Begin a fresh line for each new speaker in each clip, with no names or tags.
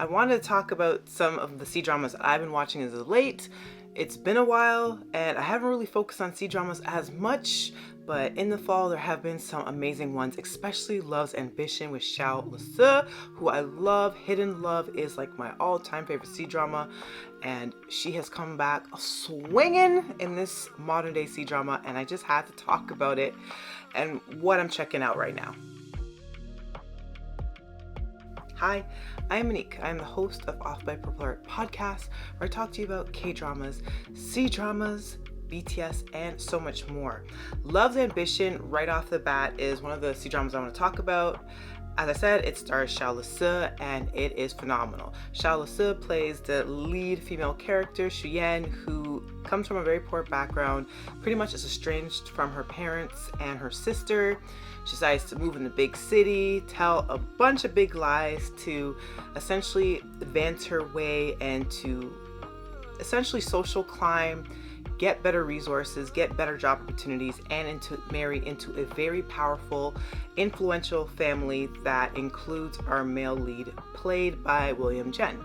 I wanted to talk about some of the C-dramas I've been watching as of late. It's been a while, and I haven't really focused on C-dramas as much, but in the fall there have been some amazing ones, especially Love's Ambition with Zhao Lusi, who I love. Hidden Love is like my all-time favorite C-drama, and she has come back swinging in this modern-day C-drama, and I just had to talk about it and what I'm checking out right now. Hi, I'm Monique. I'm the host of Off by Purple Heart podcast, where I talk to you about K-dramas, C-dramas, BTS, and so much more. Love's Ambition, right off the bat, is one of the C-dramas I want to talk about. As I said, it stars Zhao Lusi, and it is phenomenal. Zhao Lusi plays the lead female character, Xuyen, who comes from a very poor background, pretty much is estranged from her parents and her sister. She decides to move in the big city, tell a bunch of big lies to essentially advance her way and to essentially social climb, get better resources, get better job opportunities, and marry into a very powerful, influential family that includes our male lead, played by William Jen.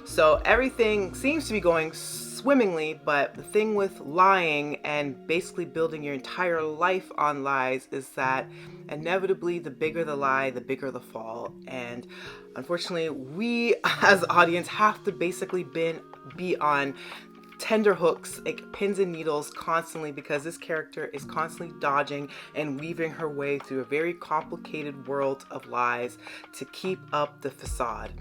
So everything seems to be going swimmingly, but the thing with lying and basically building your entire life on lies is that inevitably the bigger the lie, the bigger the fall. And unfortunately, we as the audience have to basically be on tender hooks, like pins and needles constantly, because this character is constantly dodging and weaving her way through a very complicated world of lies to keep up the facade.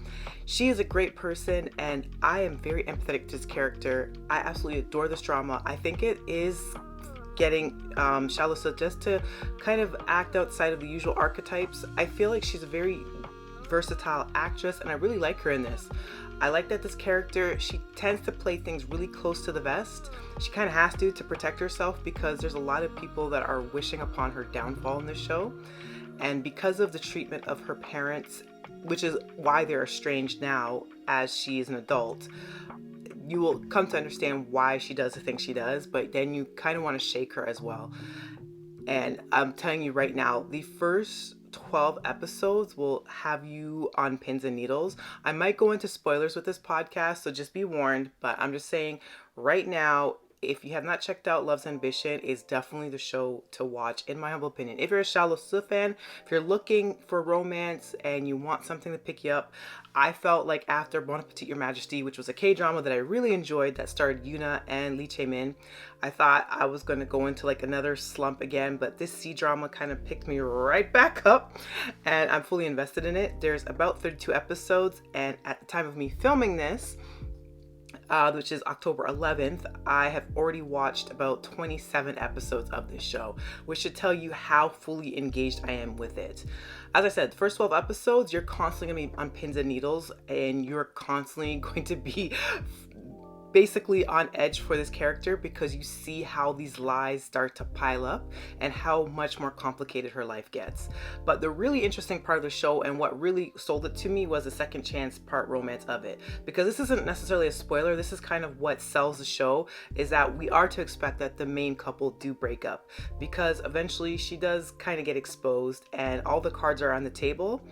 She is a great person, and I am very empathetic to this character. I absolutely adore this drama. I think it is getting Zhao Lusi just to kind of act outside of the usual archetypes. I feel like she's a very versatile actress, and I really like her in this. I like that this character, she tends to play things really close to the vest. She kind of has to protect herself, because there's a lot of people that are wishing upon her downfall in this show. And because of the treatment of her parents, which is why they're estranged now as she is an adult, you will come to understand why she does the things she does, but then you kind of want to shake her as well. And I'm telling you right now, the first 12 episodes will have you on pins and needles. I might go into spoilers with this podcast, so just be warned, but I'm just saying right now, if you have not checked out Love's Ambition, is definitely the show to watch, in my humble opinion. If you're a Zhao Lusi fan, if you're looking for romance and you want something to pick you up, I felt like after Bon Appetit Your Majesty, which was a K-drama that I really enjoyed that starred Yoona and Lee Chae-min, I thought I was going to go into like another slump again, but this C-drama kind of picked me right back up, and I'm fully invested in it. There's about 32 episodes, and at the time of me filming this, which is October 11th, I have already watched about 27 episodes of this show, which should tell you how fully engaged I am with it. As I said, the first 12 episodes, you're constantly going to be on pins and needles, and you're constantly going to be basically on edge for this character, because you see how these lies start to pile up and how much more complicated her life gets. But the really interesting part of the show, and what really sold it to me, was the second chance part romance of it. Because this isn't necessarily a spoiler, this is kind of what sells the show, is that we are to expect that the main couple do break up, because eventually she does kind of get exposed and all the cards are on the table.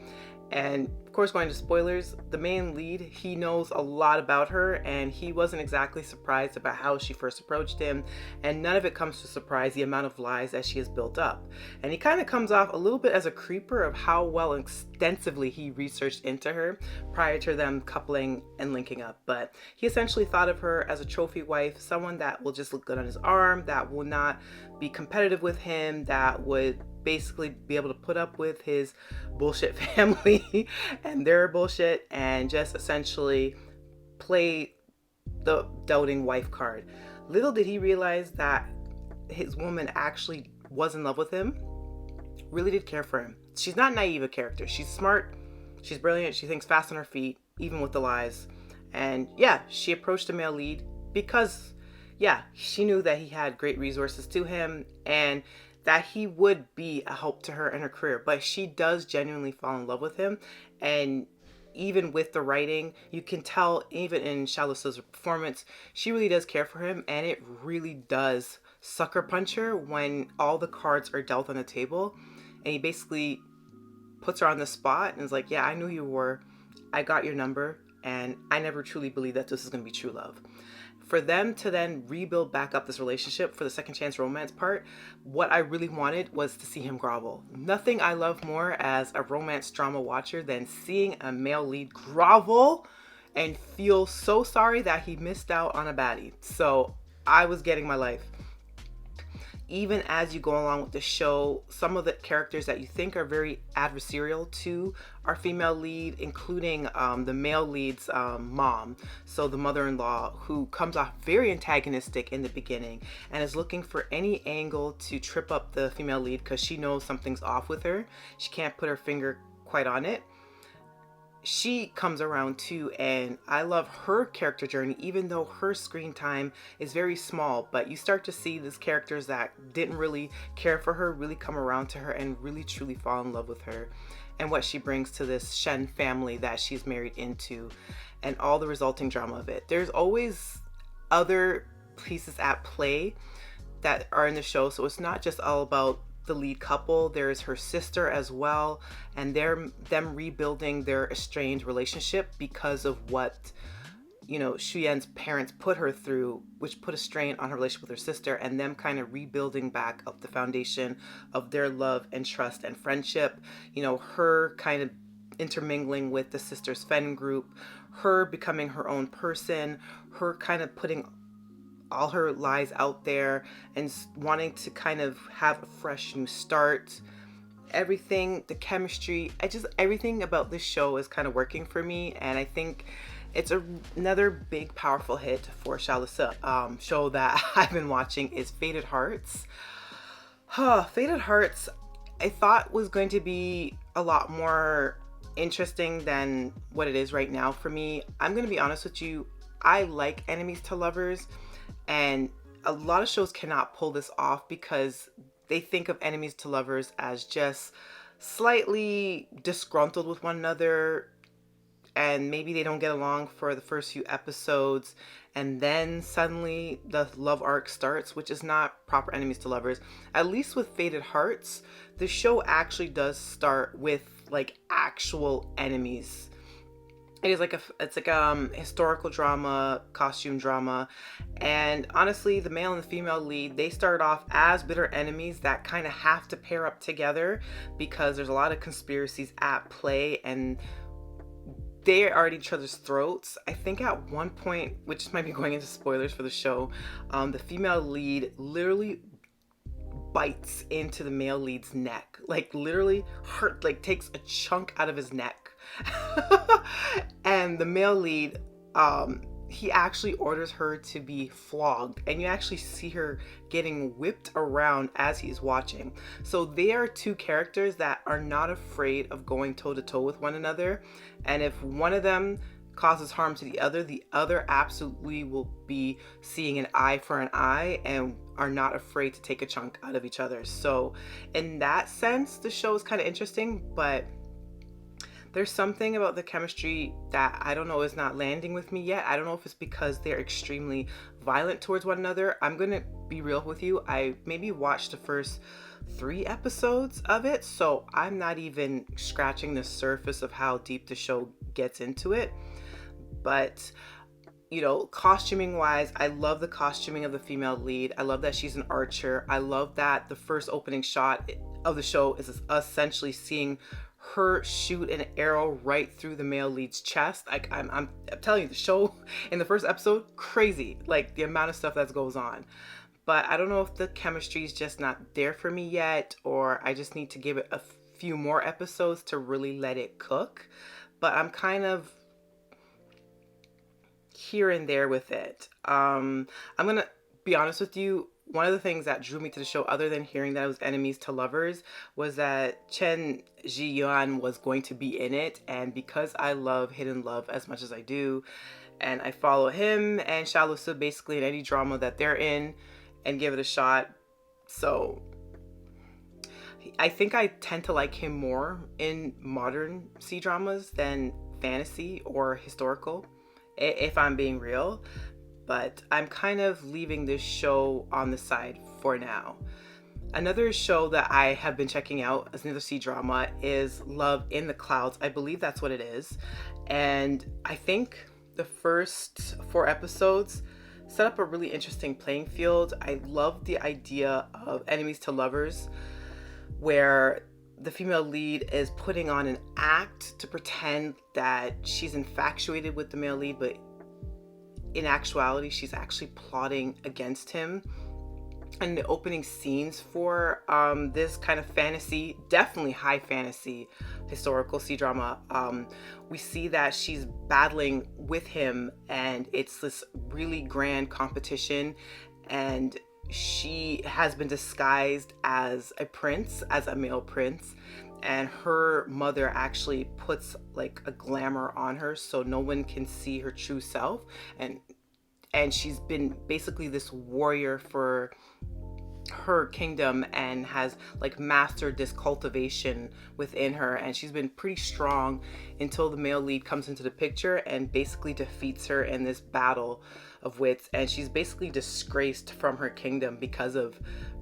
And of course, going to spoilers, the main lead, he knows a lot about her, and he wasn't exactly surprised about how she first approached him, and none of it comes to surprise, the amount of lies that she has built up. And he kind of comes off a little bit as a creeper of how well extensively he researched into her prior to them coupling and linking up. But he essentially thought of her as a trophy wife, someone that will just look good on his arm, that will not be competitive with him, that would basically be able to put up with his bullshit family and their bullshit, and just essentially play the doubting wife card. Little did he realize that his woman actually was in love with him, really did care for him. She's not naive a character. She's smart, she's brilliant, she thinks fast on her feet, even with the lies. And yeah, she approached the male lead because, yeah, she knew that he had great resources to him, and that he would be a help to her in her career. But she does genuinely fall in love with him, and even with the writing, you can tell, even in Zhao Lusi's performance, she really does care for him, and it really does sucker punch her when all the cards are dealt on the table, and he basically puts her on the spot and is like, yeah, I knew you were, I got your number, and I never truly believed that this is going to be true love. For them to then rebuild back up this relationship for the second chance romance part, what I really wanted was to see him grovel. Nothing I love more as a romance drama watcher than seeing a male lead grovel and feel so sorry that he missed out on a baddie. So I was getting my life. Even as you go along with the show, some of the characters that you think are very adversarial to our female lead, including the male lead's mom, so the mother-in-law, who comes off very antagonistic in the beginning and is looking for any angle to trip up the female lead because she knows something's off with her. She can't put her finger quite on it. She comes around too, and I love her character journey, even though her screen time is very small. But you start to see these characters that didn't really care for her really come around to her and really truly fall in love with her and what she brings to this Shen family that she's married into, and all the resulting drama of it. There's always other pieces at play that are in the show, so it's not just all about the lead couple. There's her sister as well, and them rebuilding their estranged relationship because of what, you know, Shuyen's parents put her through, which put a strain on her relationship with her sister, and them kind of rebuilding back up the foundation of their love and trust and friendship. You know, her kind of intermingling with the sister's Fen group, her becoming her own person, her kind of putting all her lies out there and wanting to kind of have a fresh new start. Everything, the chemistry, everything about this show is kind of working for me, and I think it's another big powerful hit for Zhao Lusi. Show that I've been watching is Fated Hearts. Fated Hearts, I thought was going to be a lot more interesting than what it is right now for me. I'm going to be honest with you, I like enemies to lovers, and a lot of shows cannot pull this off because they think of enemies to lovers as just slightly disgruntled with one another, and maybe they don't get along for the first few episodes, and then suddenly the love arc starts, which is not proper enemies to lovers. At least with Fated Hearts, the show actually does start with like actual enemies. It's like a historical drama, costume drama, and honestly, the male and the female lead, they start off as bitter enemies that kind of have to pair up together because there's a lot of conspiracies at play, and they are at each other's throats. I think at one point, which might be going into spoilers for the show, the female lead literally bites into the male lead's neck, like literally takes a chunk out of his neck. And the male lead, he actually orders her to be flogged, and you actually see her getting whipped around as he's watching. So they are two characters that are not afraid of going toe to toe with one another, and if one of them causes harm to the other absolutely will be seeing an eye for an eye and are not afraid to take a chunk out of each other. So in that sense, the show is kind of interesting, but there's something about the chemistry that I don't know is not landing with me yet. I don't know if it's because they're extremely violent towards one another. I'm gonna be real with you. I maybe watched the first 3 episodes of it, so I'm not even scratching the surface of how deep the show gets into it. But you know, costuming wise, I love the costuming of the female lead. I love that she's an archer. I love that the first opening shot of the show is essentially seeing her shoot an arrow right through the male lead's chest. Like I'm telling you, the show in the first episode, crazy, like the amount of stuff that goes on. But I don't know if the chemistry is just not there for me yet, or I just need to give it a few more episodes to really let it cook. But I'm kind of here and there with it. I'm gonna be honest with you. One of the things that drew me to the show, other than hearing that it was enemies to lovers, was that Chen Zhiyuan was going to be in it. And because I love Hidden Love as much as I do, and I follow him and Zhao Lusi basically in any drama that they're in and give it a shot. So I think I tend to like him more in modern C-dramas than fantasy or historical, if I'm being real. But I'm kind of leaving this show on the side for now. Another show that I have been checking out as another C-drama is Love in the Clouds. I believe that's what it is. And I think the first 4 episodes set up a really interesting playing field. I love the idea of enemies to lovers, where the female lead is putting on an act to pretend that she's infatuated with the male lead, but in actuality, she's actually plotting against him. And the opening scenes for this kind of fantasy, definitely high fantasy, historical C-drama, we see that she's battling with him, and it's this really grand competition, and she has been disguised as a prince, as a male prince, and her mother actually puts like a glamour on her so no one can see her true self, and she's been basically this warrior for her kingdom and has like mastered this cultivation within her, and she's been pretty strong until the male lead comes into the picture and basically defeats her in this battle of wits, and she's basically disgraced from her kingdom because of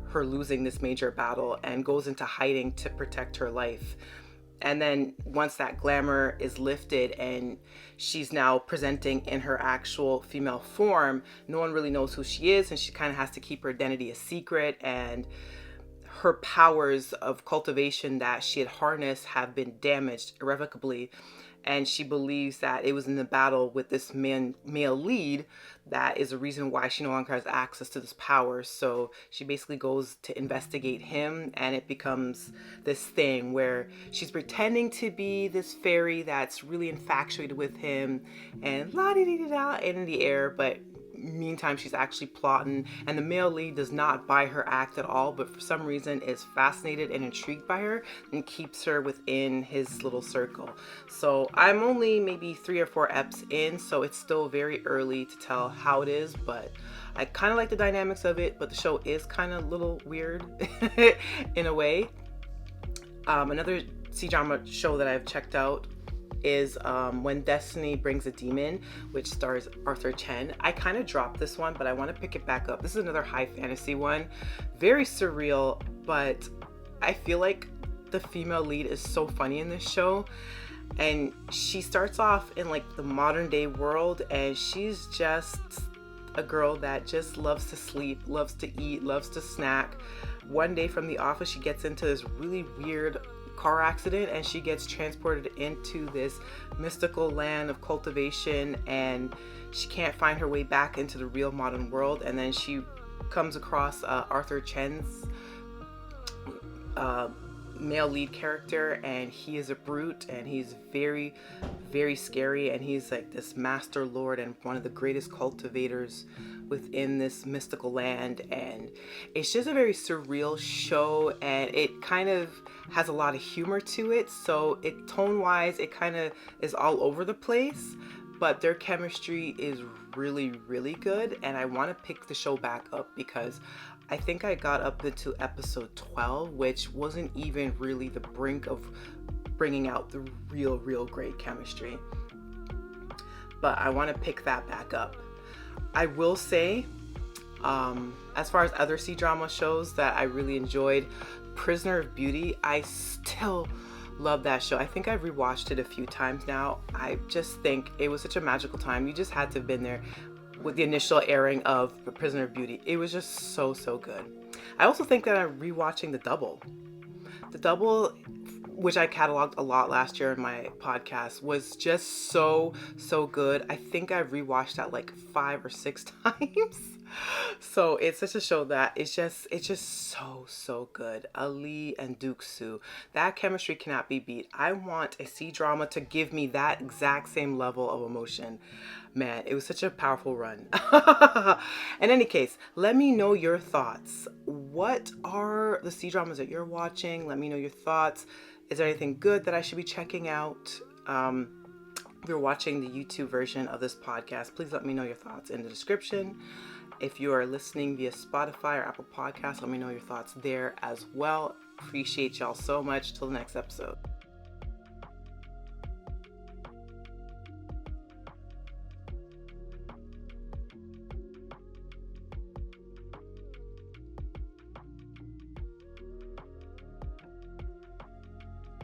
her losing this major battle, and goes into hiding to protect her life. And then once that glamour is lifted and she's now presenting in her actual female form, no one really knows who she is, and she kind of has to keep her identity a secret, and her powers of cultivation that she had harnessed have been damaged irrevocably. And she believes that it was in the battle with this male lead that is the reason why she no longer has access to this power. So she basically goes to investigate him, and it becomes this thing where she's pretending to be this fairy that's really infatuated with him, and la-di-di-di-da in the air, but meantime she's actually plotting, and the male lead does not buy her act at all, but for some reason is fascinated and intrigued by her and keeps her within his little circle. So I'm only maybe 3 or 4 eps in, so it's still very early to tell how it is, but I kind of like the dynamics of it, but the show is kind of a little weird in a way. Another C-drama show that I've checked out is When Destiny Brings a Demon, which stars Arthur Chen. I kind of dropped this one, but I want to pick it back up. This is another high fantasy one, very surreal, but I feel like the female lead is so funny in this show, and she starts off in like the modern day world, and she's just a girl that just loves to sleep, loves to eat, loves to snack. One day from the office, she gets into this really weird car accident, and she gets transported into this mystical land of cultivation, and she can't find her way back into the real modern world. And then she comes across Arthur Chen's male lead character, and he is a brute, and he's very, very scary, and he's like this master lord and one of the greatest cultivators within this mystical land. And it's just a very surreal show, and it kind of has a lot of humor to it, so it tone wise it kind of is all over the place, but their chemistry is really, really good, and I want to pick the show back up because I think I got up into episode 12, which wasn't even really the brink of bringing out the real great chemistry. But I want to pick that back up. I will say, as far as other C-drama shows that I really enjoyed, Prisoner of Beauty, I still love that show. I think I've rewatched it a few times now. I just think it was such a magical time. You just had to have been there with the initial airing of Prisoner of Beauty. It was just so good. I also think that I'm rewatching The Double. The Double, which I cataloged a lot last year in my podcast, was just so good. I think I've rewatched that like 5 or 6 times. So it's such a show that it's just so good. Ali and Duke-soo, that chemistry cannot be beat. I want a C-drama to give me that exact same level of emotion. Man, it was such a powerful run. In any case, let me know your thoughts. What are the C-dramas that you're watching? Let me know your thoughts. Is there anything good that I should be checking out? If you're watching the YouTube version of this podcast, please let me know your thoughts in the description. If you are listening via Spotify or Apple Podcasts, let me know your thoughts there as well. Appreciate y'all so much. Till the next episode.